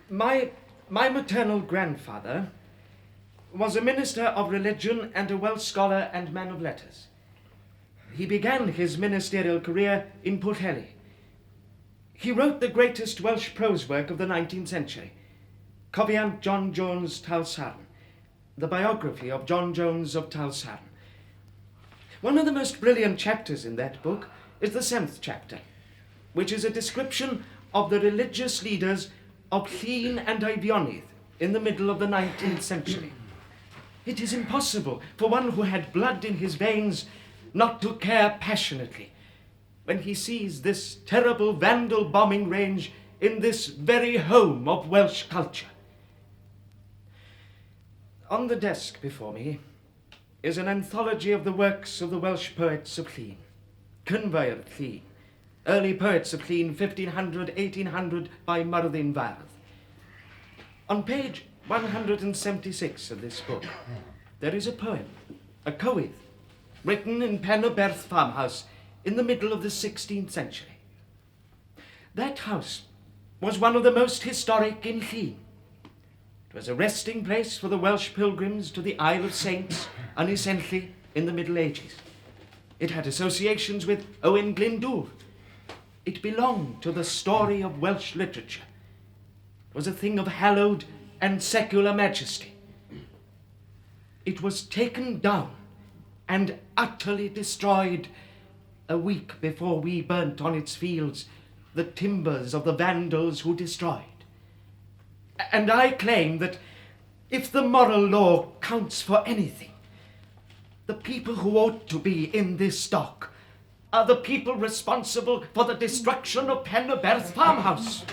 My maternal grandfather was a minister of religion and a Welsh scholar and man of letters. He began his ministerial career in Pwllheli. He wrote the greatest Welsh prose work of the 19th century, Cofiant John Jones Talsarn, the biography of John Jones of Talsarn. One of the most brilliant chapters in that book is the 7th chapter, which is a description of the religious leaders of Llŷn and Eifionydd in the middle of the 19th century. It is impossible for one who had blood in his veins not to care passionately when he sees this terrible Vandal bombing range in this very home of Welsh culture. On the desk before me is an anthology of the works of the Welsh poets of Llŷn, Cynfair Llŷn, early poets of Llŷn, 1500-1800 by Myrddin Fardd. On page 176 of this book, there is a poem, a cowydd, written in Pen y Berth farmhouse in the middle of the 16th century. That house was one of the most historic in Llŷn. It was a resting place for the Welsh pilgrims to the Isle of Saints, Ynys Enlli, in the Middle Ages. It had associations with Owen Glyndŵr. It belonged to the story of Welsh literature. It was a thing of hallowed and secular majesty. It was taken down and utterly destroyed a week before we burnt on its fields the timbers of the Vandals who destroyed. And I claim that if the moral law counts for anything, the people who ought to be in this stock are the people responsible for the destruction of Pen y Berth farmhouse.